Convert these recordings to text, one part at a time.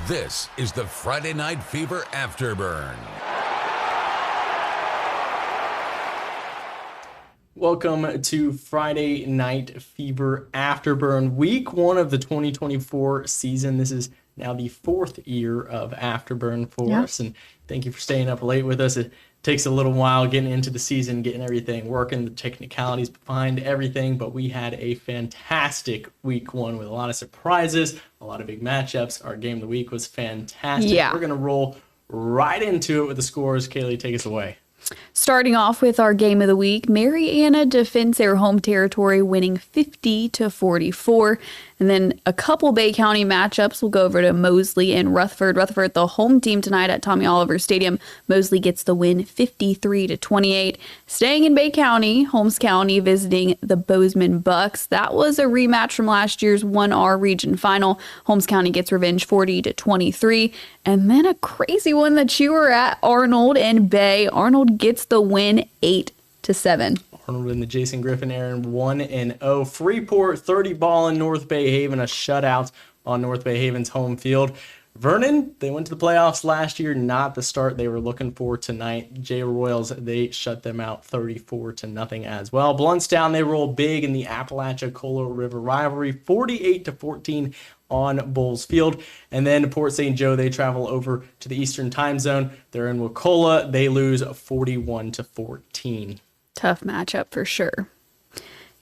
This is the Friday Night Fever Afterburn. Welcome to Friday Night Fever Afterburn, week one of the 2024 season. This is now the fourth year of Afterburn for us, and thank you for staying up late with us. It takes a little while getting into the season, getting everything working, the technicalities behind everything, but we had a fantastic week one with a lot of surprises, a lot of big matchups. Our game of the week was fantastic. We're going to roll right into it with the scores. Kaleigh, take us away. Starting off with our game of the week, Marianna defends their home territory, winning 50-44. And then a couple Bay County matchups. We'll go over to Mosley and Rutherford. Rutherford, the home team tonight at Tommy Oliver Stadium. Mosley gets the win 53-28. Staying in Bay County, Holmes County visiting the Bozeman Bucks. That was a rematch from last year's 1R region final. Holmes County gets revenge 40-23. And then a crazy one that you were at, Arnold and Bay. Arnold gets the win 8-7. Arnold and the Jason Griffin Aaron 1-0. Freeport 30 ball in North Bay Haven, a shutout on North Bay Haven's home field. Vernon, they went to the playoffs last year, not the start they were looking for tonight. J Royals, they shut them out 34-0 as well. Bluntstown, they roll big in the Appalachia-Colo River rivalry, 48-14 on Bulls Field. And then Port St. Joe, they travel over to the Eastern Time Zone. They're in Wakulla. They lose 41-14. Tough matchup for sure.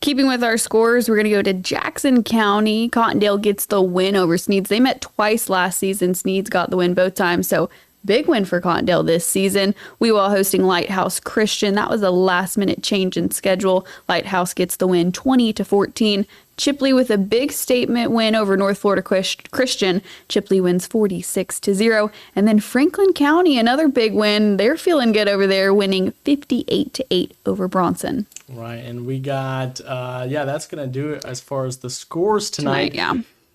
Keeping with our scores, we're going to go to Jackson County. Cottondale gets the win over Sneads. They met twice last season. Sneads got the win both times, so big win for Cottondale this season. Wewell hosting Lighthouse Christian. That was a last-minute change in schedule. Lighthouse gets the win 20-14. Chipley with a big statement win over North Florida Christian. Chipley wins 46-0. And then Franklin County, another big win. They're feeling good over there, winning 58-8 over Bronson. Right, and we got, that's going to do it as far as the scores tonight.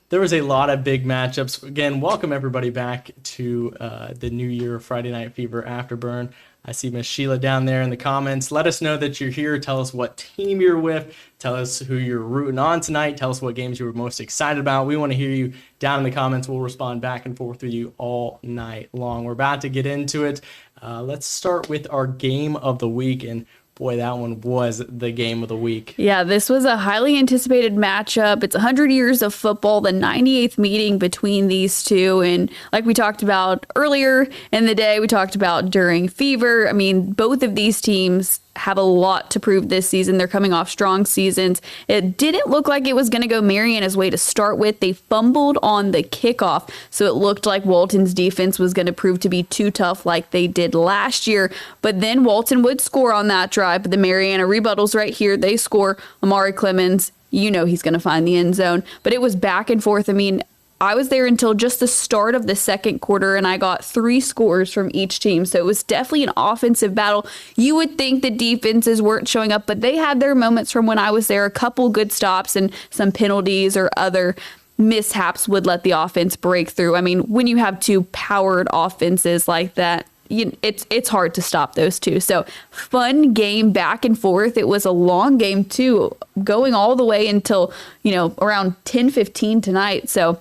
There was a lot of big matchups. Again, welcome everybody back to the New Year Friday Night Fever Afterburn. I see Miss Sheila down there in the comments. Let us know that you're here. Tell us what team you're with. Tell us who you're rooting on tonight. Tell us what games you were most excited about. We want to hear you down in the comments. We'll respond back and forth with you all night long. We're about to get into it. Let's start with our game of the week. And boy, that one was the game of the week. Yeah, this was a highly anticipated matchup. It's 100 years of football, the 98th meeting between these two. And like we talked about earlier in the day, we talked about during Fever. I mean, both of these teams have a lot to prove this season. They're coming off strong seasons. It didn't look like it was going to go Marianna's way to start with. They fumbled on the kickoff, so it looked like Walton's defense was going to prove to be too tough like they did last year. But then Walton would score on that drive, but the Marianna rebuttals right here. They score. Amari Clemens, you know he's going to find the end zone. But it was back and forth. I mean, I was there until just the start of the second quarter, and I got 3 scores from each team. So it was definitely an offensive battle. You would think the defenses weren't showing up, but they had their moments from when I was there. A couple good stops and some penalties or other mishaps would let the offense break through. I mean, when you have 2 powered offenses like that, it's hard to stop those two. So fun game back and forth. It was a long game too, going all the way until, around 10:15 tonight. So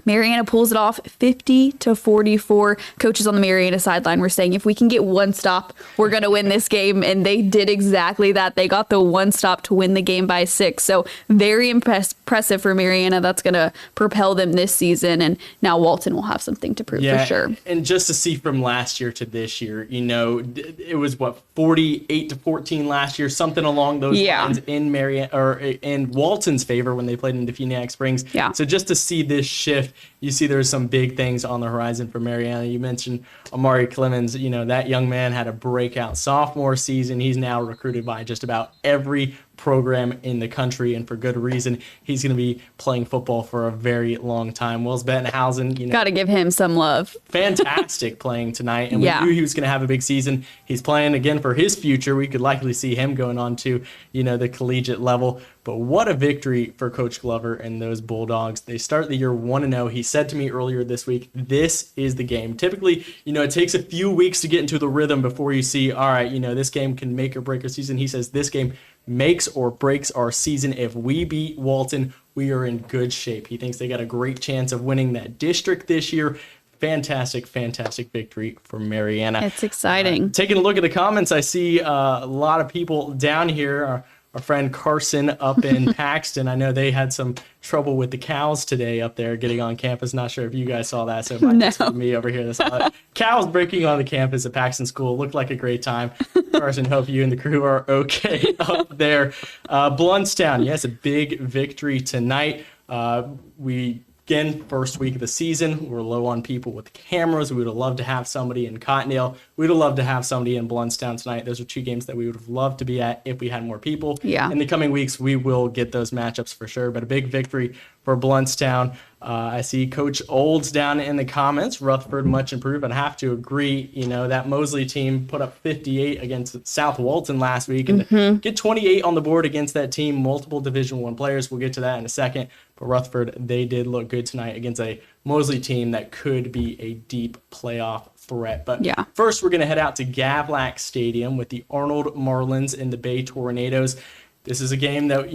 Marianna pulls it off 50-44. Coaches on the Marianna sideline were saying, if we can get one stop, we're going to win this game. And they did exactly that. They got the one stop to win the game by 6. So very impressive for Marianna. That's going to propel them this season. And now Walton will have something to prove for sure. And just to see from last year to this year, it was 48-14 last year, something along those lines in Marianna or in Walton's favor when they played in Defuniak Springs. So just to see this shift, you see there's some big things on the horizon for Marianna. You mentioned Amari Clemens. That young man had a breakout sophomore season. He's now recruited by just about every program in the country, and for good reason. He's going to be playing football for a very long time. Wells Bettenhausen, got to give him some love. Fantastic playing tonight, and we knew he was going to have a big season. He's playing again for his future. We could likely see him going on to, the collegiate level. But what a victory for Coach Glover and those Bulldogs. They start the year 1-0. He said to me earlier this week, this is the game. Typically, it takes a few weeks to get into the rhythm before you see, all right, this game can make or break a season. He says this game makes or breaks our season. If we beat Walton, we are in good shape. He thinks they got a great chance of winning that district this year. fantastic victory for Marianna. It's exciting. Taking a look at the comments, I see a lot of people down here. Our friend Carson up in Paxton, I know they had some trouble with the cows today up there getting on campus. Not sure if you guys saw that, so it might just be me over here. Cows breaking on the campus at Paxton School. Looked like a great time. Carson, hope you and the crew are okay up there. Bluntstown, yes, a big victory tonight. Again, first week of the season, we're low on people with cameras. We would have loved to have somebody in Cottondale. We would have loved to have somebody in Bluntstown tonight. Those are two games that we would have loved to be at if we had more people. Yeah. In the coming weeks, we will get those matchups for sure, but a big victory for Bluntstown. I see Coach Olds down in the comments. Rutherford much improved, but I have to agree, that Mosley team put up 58 against South Walton last week and get 28 on the board against that team, multiple Division I players. We'll get to that in a second. But Rutherford, they did look good tonight against a Mosley team that could be a deep playoff threat. But first, we're going to head out to Gavlack Stadium with the Arnold Marlins and the Bay Tornadoes. This is a game that,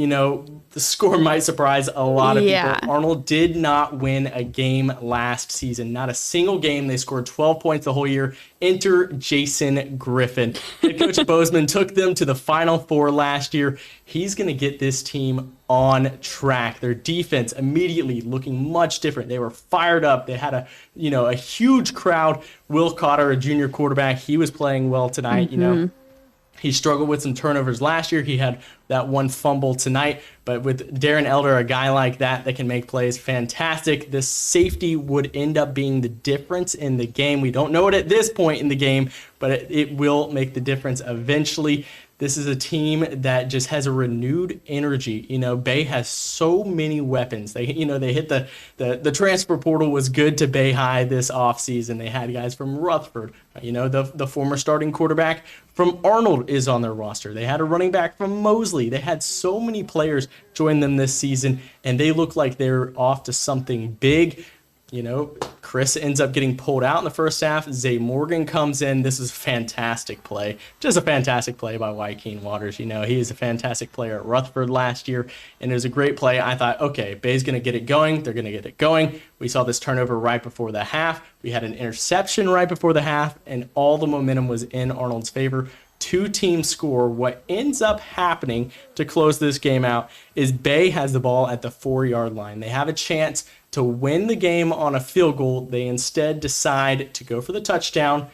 the score might surprise a lot of people. Arnold did not win a game last season. Not a single game. They scored 12 points the whole year. Enter Jason Griffin. Head coach of Bozeman took them to the Final Four last year. He's going to get this team on track. Their defense immediately looking much different. They were fired up. They had a huge crowd. Will Cotter, a junior quarterback, he was playing well tonight, He struggled with some turnovers last year. He had that one fumble tonight. But with Darren Elder, a guy like that can make plays, fantastic. This safety would end up being the difference in the game. We don't know it at this point in the game, but it will make the difference eventually. This is a team that just has a renewed energy. Bay has so many weapons. They hit the transfer portal was good to Bay High this offseason. They had guys from Rutherford. The former starting quarterback from Arnold is on their roster. They had a running back from Mosley. They had so many players join them this season, and they look like they're off to something big. Chris ends up getting pulled out in the first half. Zay Morgan comes in. This is a fantastic play. Just a fantastic play by Joaquin Waters. He is a fantastic player at Rutherford last year, and it was a great play. I thought, okay, Bay's going to get it going. They're going to get it going. We saw this turnover right before the half. We had an interception right before the half, and all the momentum was in Arnold's favor. Two teams score. What ends up happening to close this game out is Bay has the ball at the 4-yard line. They have a chance to win the game on a field goal. They instead decide to go for the touchdown.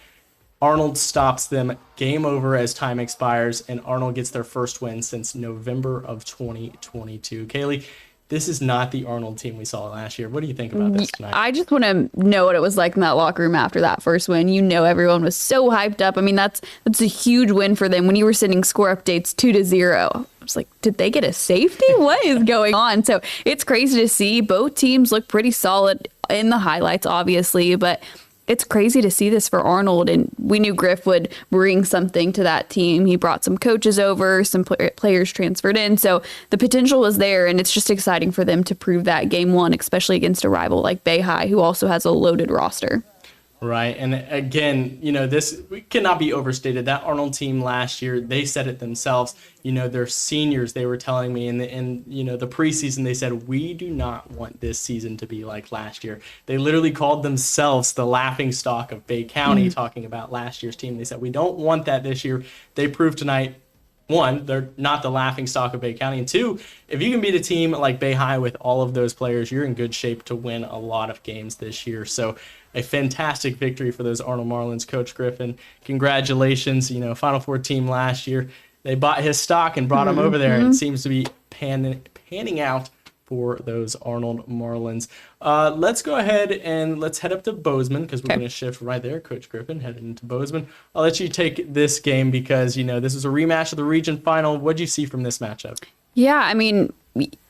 Arnold stops them. Game over as time expires, and Arnold gets their first win since November of 2022. Kaleigh, this is not the Arnold team we saw last year. What do you think about this tonight? I just want to know what it was like in that locker room after that first win. Everyone was so hyped up. I mean, that's a huge win for them. When you were sending score updates 2-0, I was like, did they get a safety? What is going on? So it's crazy to see. Both teams look pretty solid in the highlights, obviously, but it's crazy to see this for Arnold, and we knew Griff would bring something to that team. He brought some coaches over, some players transferred in, so the potential was there, and it's just exciting for them to prove that game one, especially against a rival like Bay High, who also has a loaded roster. Right, and again, this cannot be overstated. That Arnold team last year, they said it themselves. Their seniors, they were telling me in the preseason, they said, we do not want this season to be like last year. They literally called themselves the laughingstock of Bay County, talking about last year's team. They said, we don't want that this year. They proved tonight, one, they're not the laughingstock of Bay County, and two, if you can beat a team like Bay High with all of those players, you're in good shape to win a lot of games this year. So a fantastic victory for those Arnold Marlins. Coach Griffin, congratulations. Final Four team last year. They bought his stock and brought him over there. It seems to be panning out for those Arnold Marlins. Let's go ahead and let's head up to Bozeman because we're going to shift right there. Coach Griffin headed into Bozeman. I'll let you take this game because, this is a rematch of the region final. What did you see from this matchup? Yeah, I mean,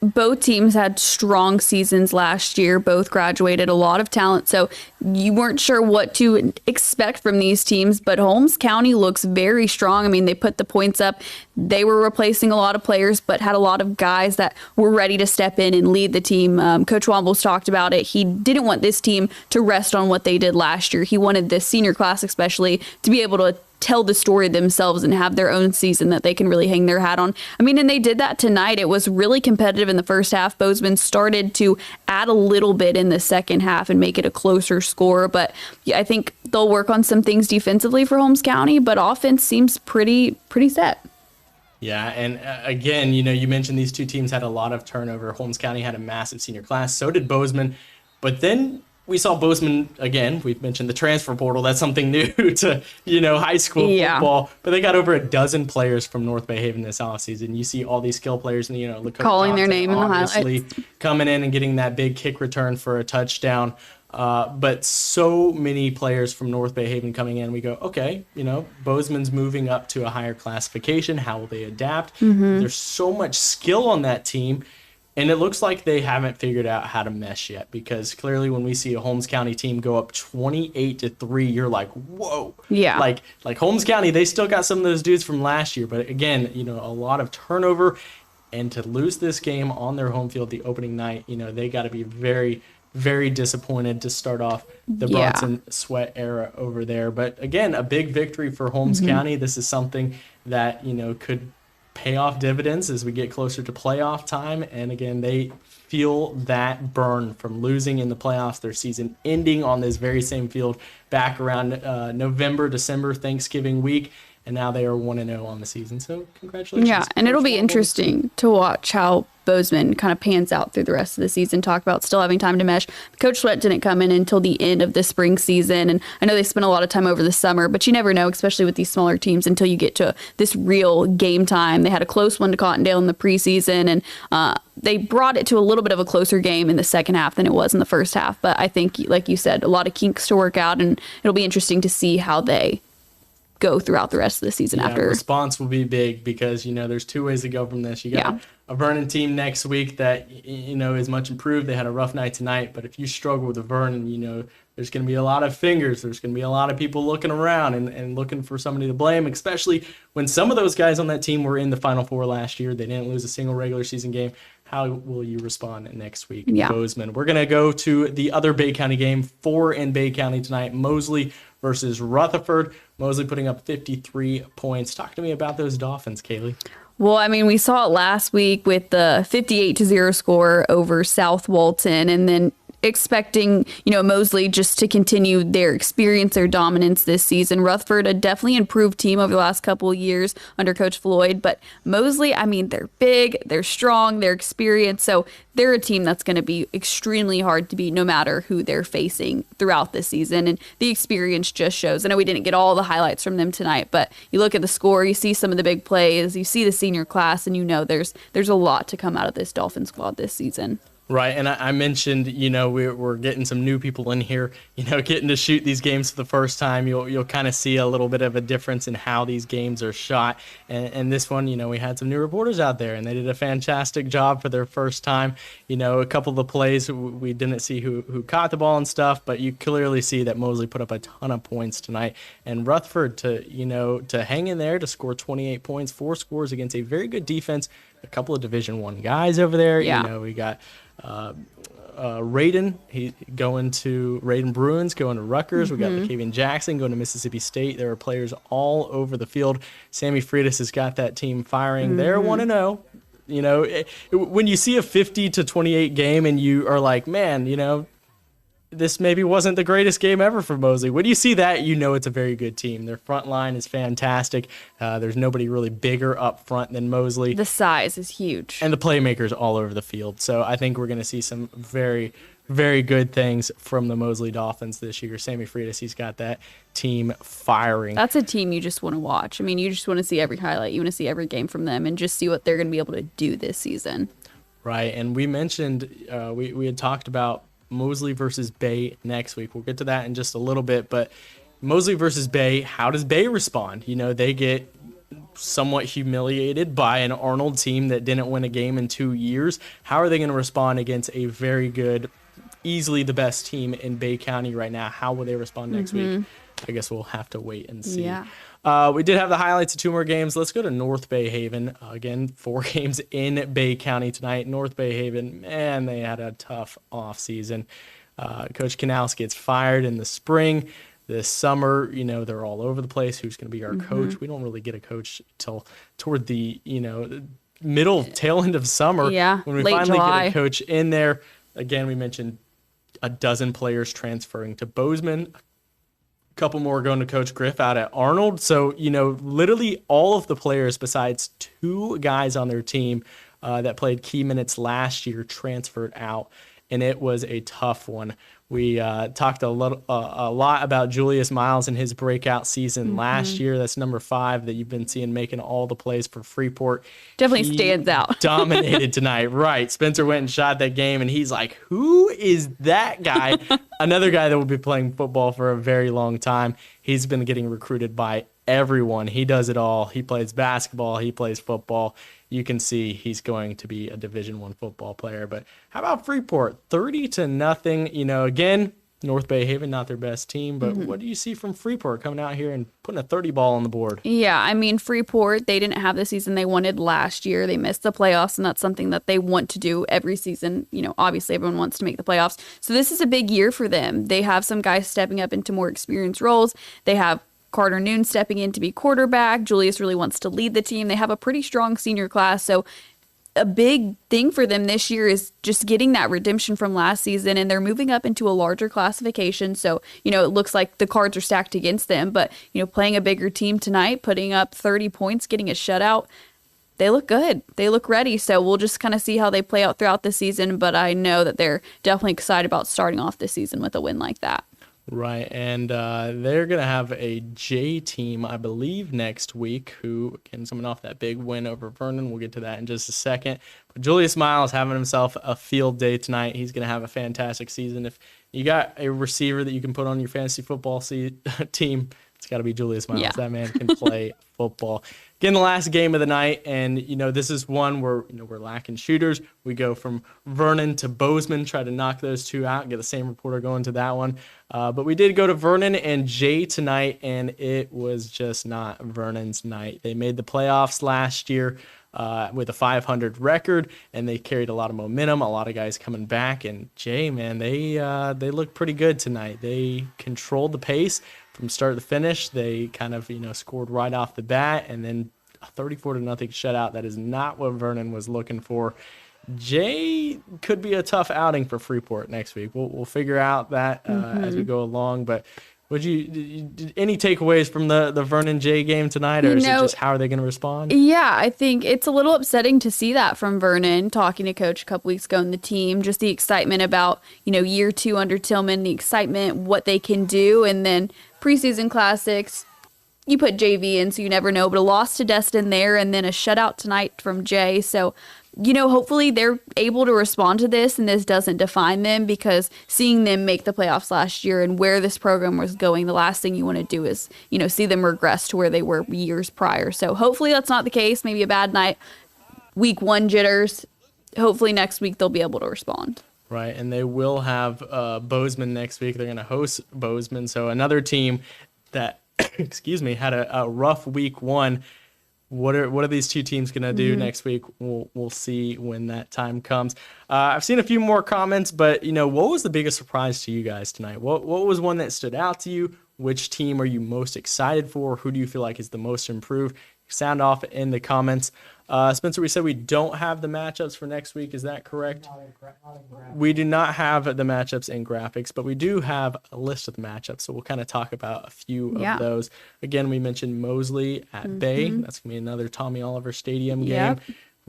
both teams had strong seasons last year. Both graduated a lot of talent, so you weren't sure what to expect from these teams, but Holmes County looks very strong. I mean, they put the points up. They were replacing a lot of players, but had a lot of guys that were ready to step in and lead the team. Coach Wombles talked about it. He didn't want this team to rest on what they did last year. He wanted this senior class especially to be able to tell the story themselves and have their own season that they can really hang their hat on. I mean, and they did that tonight. It was really competitive in the first half. Bozeman started to add a little bit in the second half and make it a closer score. But yeah, I think they'll work on some things defensively for Holmes County, but offense seems pretty set. Yeah, and again, you mentioned these two teams had a lot of turnover. Holmes County had a massive senior class. So did Bozeman. But then we saw Bozeman, again, we've mentioned the transfer portal. That's something new to, high school football. But they got over a dozen players from North Bay Haven this offseason. You see all these skill players, and, calling their name in the highlights, coming in and getting that big kick return for a touchdown. But so many players from North Bay Haven coming in, we go, okay, Bozeman's moving up to a higher classification. How will they adapt? There's so much skill on that team, and it looks like they haven't figured out how to mesh yet, because clearly when we see a Holmes County team go up 28-3, you're like, whoa. Yeah. Like Holmes County, they still got some of those dudes from last year, but again, a lot of turnover, and to lose this game on their home field the opening night, they got to be very, very disappointed to start off the Bronson Sweat era over there. But again, a big victory for Holmes County. This is something that, could pay off dividends as we get closer to playoff time. And again, they feel that burn from losing in the playoffs, their season ending on this very same field back around November, December, Thanksgiving week. And now they are 1-0 on the season. So congratulations. Yeah, and it'll be interesting to watch how Bozeman kind of pans out through the rest of the season. Talk about still having time to mesh. Coach Sweat didn't come in until the end of the spring season. And I know they spent a lot of time over the summer, but you never know, especially with these smaller teams, until you get to this real game time. They had a close one to Cottondale in the preseason, and they brought it to a little bit of a closer game in the second half than it was in the first half. But I think, like you said, a lot of kinks to work out, and it'll be interesting to see how they go throughout the rest of the season after. Response will be big, because there's two ways to go from this. You got a Vernon team next week that is much improved. They had a rough night tonight, but if you struggle with the Vernon, there's going to be a lot of fingers. There's going to be a lot of people looking around and looking for somebody to blame, especially when some of those guys on that team were in the Final Four last year. They didn't lose a single regular season game. How will you respond next week, Bozeman? We're going to go to the other Bay County game, 4 in Bay County tonight, Mosley versus Rutherford. Mosley putting up 53 points. Talk to me about those Dolphins, Kaleigh. Well, I mean, we saw it last week with the 58-0 score over South Walton, and then expecting, Mosley just to continue their experience, their dominance this season. Rutherford, a definitely improved team over the last couple of years under Coach Floyd, but Mosley, I mean, they're big, they're strong, they're experienced, so they're a team that's going to be extremely hard to beat no matter who they're facing throughout the season, and the experience just shows. I know we didn't get all the highlights from them tonight, but you look at the score, you see some of the big plays, you see the senior class, and there's a lot to come out of this Dolphin squad this season. Right, and I mentioned, we're getting some new people in here, getting to shoot these games for the first time. You'll kind of see a little bit of a difference in how these games are shot. And this one, we had some new reporters out there, and they did a fantastic job for their first time. A couple of the plays, we didn't see who caught the ball and stuff, but you clearly see that Mosley put up a ton of points tonight. And Rutherford to hang in there, to score 28 points, 4 scores against a very good defense, a couple of Division I guys over there. Yeah. We got Raiden Raiden Bruins going to Rutgers. We got McCavian Jackson going to Mississippi State. There are players all over the field. Sammy Freitas has got that team firing. They're 1-0. When you see a 50-28 game and you are like, man, this maybe wasn't the greatest game ever for Mosley. When you see that, it's a very good team. Their front line is fantastic. There's nobody really bigger up front than Mosley. The size is huge. And the playmakers all over the field. So I think we're going to see some very, very good things from the Mosley Dolphins this year. Sammy Freitas, he's got that team firing. That's a team you just want to watch. I mean, you just want to see every highlight. You want to see every game from them and just see what they're going to be able to do this season. Right, and we mentioned, we had talked about Mosley versus Bay next week. We'll get to that in just a little bit, but Mosley versus Bay, how does Bay respond? They get somewhat humiliated by an Arnold team that didn't win a game in 2 years. How are they going to respond against a very good, easily the best team in Bay County right now? How will they respond next week? I guess we'll have to wait and see. Yeah. We did have the highlights of 2 more games. Let's go to North Bay Haven. Again, 4 games in Bay County tonight. North Bay Haven, man, they had a tough offseason. Coach Canals gets fired in the spring. This summer, they're all over the place. Who's going to be our coach? We don't really get a coach till toward the, tail end of summer. Yeah, when we late finally July. get a coach in there. Again, we mentioned a dozen players transferring to Bozeman. A couple more going to Coach Griff out at Arnold. So, literally all of the players besides two guys on their team that played key minutes last year transferred out, and it was a tough one. We talked a lot about Julius Miles and his breakout season last year. That's number 5 that you've been seeing making all the plays for Freeport. Definitely He stands out. dominated tonight. Right. Spencer went and shot that game, and he's like, who is that guy? Another guy that will be playing football for a very long time. He's been getting recruited by everyone. He does it all. He plays basketball. He plays football. You can see he's going to be a Division I football player. But how about Freeport? 30-0. Again, North Bay Haven, not their best team. But what do you see from Freeport coming out here and putting a 30 ball on the board? Yeah, I mean, Freeport, they didn't have the season they wanted last year. They missed the playoffs, and that's something that they want to do every season. Obviously, everyone wants to make the playoffs. So this is a big year for them. They have some guys stepping up into more experienced roles. They have Carter Noon stepping in to be quarterback. Julius really wants to lead the team. They have a pretty strong senior class. So a big thing for them this year is just getting that redemption from last season, and they're moving up into a larger classification. So, it looks like the cards are stacked against them, but, playing a bigger team tonight, putting up 30 points, getting a shutout, they look good. They look ready. So we'll just kind of see how they play out throughout the season, but I know that they're definitely excited about starting off the season with a win like that. Right, and they're going to have a J team, I believe, next week, who can coming off that big win over Vernon. We'll get to that in just a second. But Julius Miles having himself a field day tonight. He's going to have a fantastic season. If you got a receiver that you can put on your fantasy football team, it's got to be Julius Miles. Yeah. That man can play football. Again, the last game of the night, and this is one where we're lacking shooters. We go from Vernon to Bozeman, try to knock those two out, get the same reporter going to that one. But we did go to Vernon and Jay tonight, and it was just not Vernon's night. They made the playoffs last year with a 500 record, and they carried a lot of momentum. A lot of guys coming back, and Jay, man, they looked pretty good tonight. They controlled the pace from start to finish. They kind of scored right off the bat, and then a 34-0 shutout. That is not what Vernon was looking for. Jay could be a tough outing for Freeport next week. We'll figure out that as we go along. But any takeaways from the Vernon Jay game tonight, or is it just how are they going to respond? Yeah, I think it's a little upsetting to see that from Vernon. Talking to Coach a couple weeks ago in the team, just the excitement about year 2 under Tillman, the excitement, what they can do, and then preseason classics. You put JV in, so you never know, but a loss to Destin there, and then a shutout tonight from Jay. So, hopefully they're able to respond to this, and this doesn't define them, because seeing them make the playoffs last year and where this program was going, the last thing you want to do is, see them regress to where they were years prior. So hopefully that's not the case. Maybe a bad night, week 1 jitters. Hopefully next week they'll be able to respond. Right, and they will have Bozeman next week. They're going to host Bozeman, so another team that had a rough week 1. What are these two teams going to do next week? We'll see when that time comes. I've seen a few more comments, but what was the biggest surprise to you guys tonight? What was one that stood out to you? Which team are you most excited for? Who do you feel like is the most improved? Sound off in the comments. Spencer, we said we don't have the matchups for next week. Is that correct? We do not have the matchups in graphics, but we do have a list of the matchups. So we'll kind of talk about a few of those. Again, we mentioned Mosley at Bay. That's going to be another Tommy Oliver Stadium game.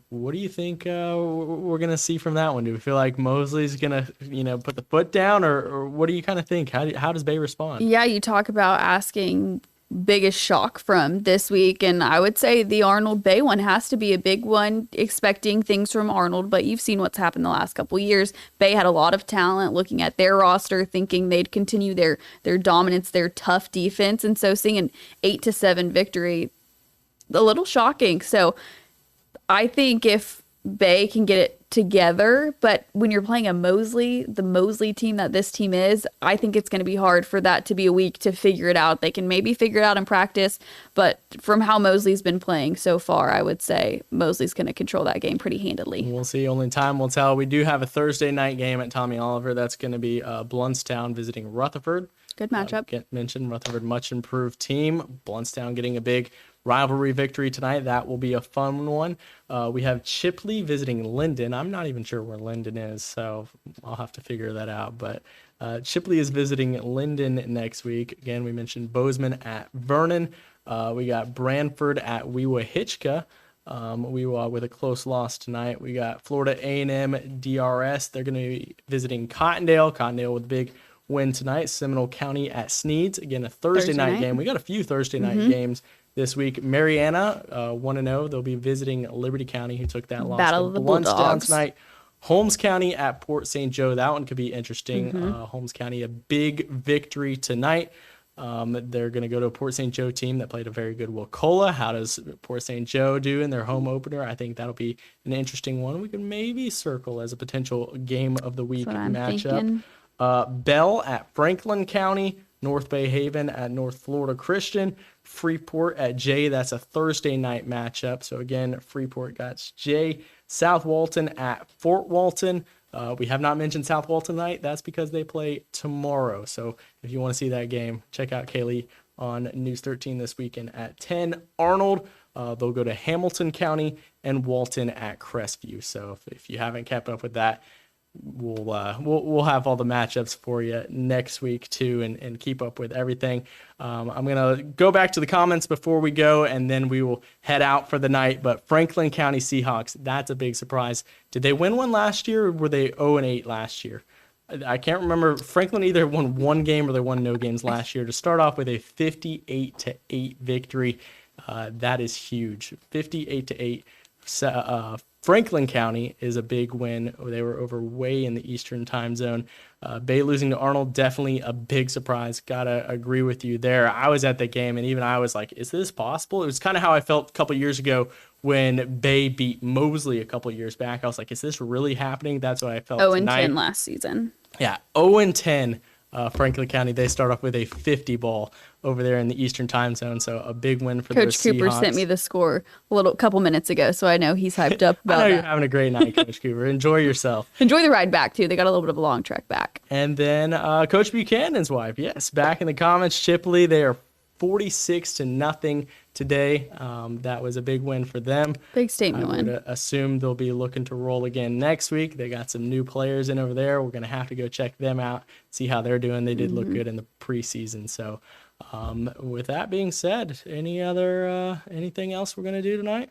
What do you think we're going to see from that one? Do we feel like Mosley's going to, put the foot down, or what do you kind of think? How does Bay respond? Yeah, you talk about asking biggest shock from this week, and I would say the Arnold Bay one has to be a big one, expecting things from Arnold, but you've seen what's happened the last couple of years. Bay had a lot of talent, looking at their roster, thinking they'd continue their dominance, their tough defense, and so seeing an 8-7 victory, a little shocking. So I think if Bay can get it together, but when you're playing the Mosley team that this team is, I think it's going to be hard for that to be a week to figure it out. They can maybe figure it out in practice, but from how Mosley's been playing so far, I would say Mosley's going to control that game pretty handily. We'll see. Only time will tell. We do have a Thursday night game at Tommy Oliver. That's going to be Bluntstown visiting Rutherford. Good matchup. Mentioned Rutherford, much improved team. Bluntstown getting a big rivalry victory tonight. That will be a fun one. We have Chipley visiting Linden. I'm not even sure where Linden is, so I'll have to figure that out. But Chipley is visiting Linden next week. Again, we mentioned Bozeman at Vernon. We got Branford at Weewahitchka. Weewa with a close loss tonight. We got Florida A&M DRS. They're going to be visiting Cottondale. Cottondale with a big win tonight. Seminole County at Sneads. Again, a Thursday night game. We got a few Thursday night games this week. Marianna, 1-0. They'll be visiting Liberty County, who took that loss. Battle of the Bulldogs tonight. Holmes County at Port St. Joe. That one could be interesting. Holmes County, a big victory tonight. They're going to go to a Port St. Joe team that played a very good Wacola. How does Port St. Joe do in their home opener? I think that'll be an interesting one. We can maybe circle as a potential game of the week matchup. Bell at Franklin County. North Bay Haven at North Florida Christian. Freeport at Jay. That's a Thursday night matchup. So again, Freeport got Jay. South Walton at Fort Walton. We have not mentioned South Walton tonight. That's because they play tomorrow. So if you want to see that game, check out Kaleigh on News 13 this weekend at 10. Arnold, they'll go to Hamilton County, and Walton at Crestview. So if you haven't kept up with that, we'll have all the matchups for you next week too, and keep up with everything. I'm gonna go back to the comments before we go, and then we will head out for the night. But Franklin County Seahawks, that's a big surprise. Did they win one last year, or were they 0-8 last year? I can't remember. Franklin either won one game or they won no games last year to start off with a 58-8 victory. That is huge. 58-8. Franklin County is a big win. They were over way in the Eastern time zone. Bay losing to Arnold, definitely a big surprise. Gotta agree with you there. I was at the game, and even I was like, is this possible? It was kind of how I felt a couple years ago when Bay beat Mosley a couple years back. I was like, is this really happening? That's what I felt tonight. 0-10 last season. Yeah, 0-10. Franklin County, they start off with a 50 ball over there in the Eastern time zone, so a big win for Coach Cooper sent me the score a couple minutes ago, so I know he's hyped up about I know that. You're having a great night, Coach Cooper. Enjoy yourself. Enjoy the ride back, too. They got a little bit of a long trek back. And then Coach Buchanan's wife, yes, back in the comments, Chipley, they are 46-0 today. That was a big win for them. Big statement win. I would assume they'll be looking to roll again next week. They got some new players in over there. We're going to have to go check them out, see how they're doing. They did look good in the preseason. So with that being said, anything else we're going to do tonight?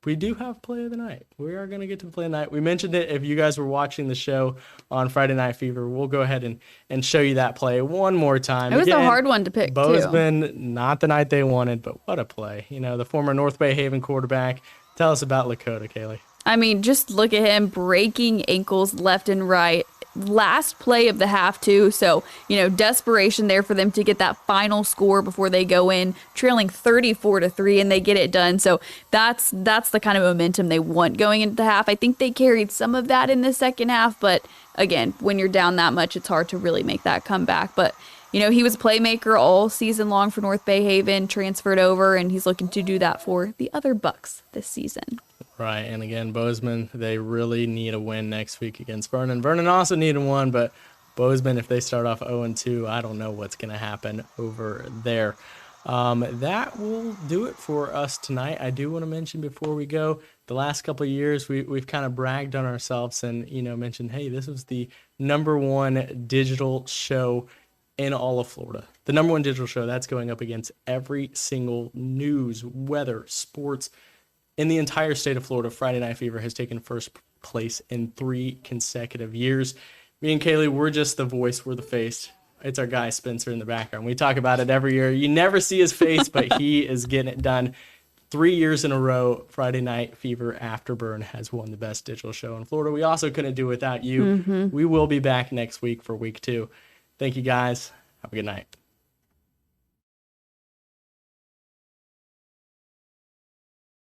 We do have play of the night. We are going to get to the play of the night. We mentioned it. If you guys were watching the show on Friday Night Fever, we'll go ahead and show you that play one more time. It was a hard one to pick, Bozeman, not the night they wanted, but what a play. The former North Bay Haven quarterback. Tell us about Lakota, Kaleigh. I mean, just look at him breaking ankles left and right. Last play of the half, too. So, desperation there for them to get that final score before they go in, trailing 34-3, and they get it done. So that's the kind of momentum they want going into the half. I think they carried some of that in the second half, but again, when you're down that much, it's hard to really make that comeback. But he was a playmaker all season long for North Bay Haven, transferred over, and he's looking to do that for the other Bucks this season. Right, and again, Bozeman, they really need a win next week against Vernon. Vernon also needed one, but Bozeman, if they start off 0-2, I don't know what's going to happen over there. That will do it for us tonight. I do want to mention before we go, the last couple of years, we've kind of bragged on ourselves and, mentioned, hey, this was the #1 digital show in all of Florida. The #1 digital show, that's going up against every single news, weather, sports, in the entire state of Florida. Friday Night Fever has taken first place in 3 consecutive years. Me and Kaleigh, we're just the voice, we're the face. It's our guy Spencer in the background. We talk about it every year. You never see his face, but he is getting it done. 3 years in a row, Friday Night Fever Afterburn has won the best digital show in Florida. We also couldn't do it without you. We will be back next week for week 2. Thank you guys. Have a good night.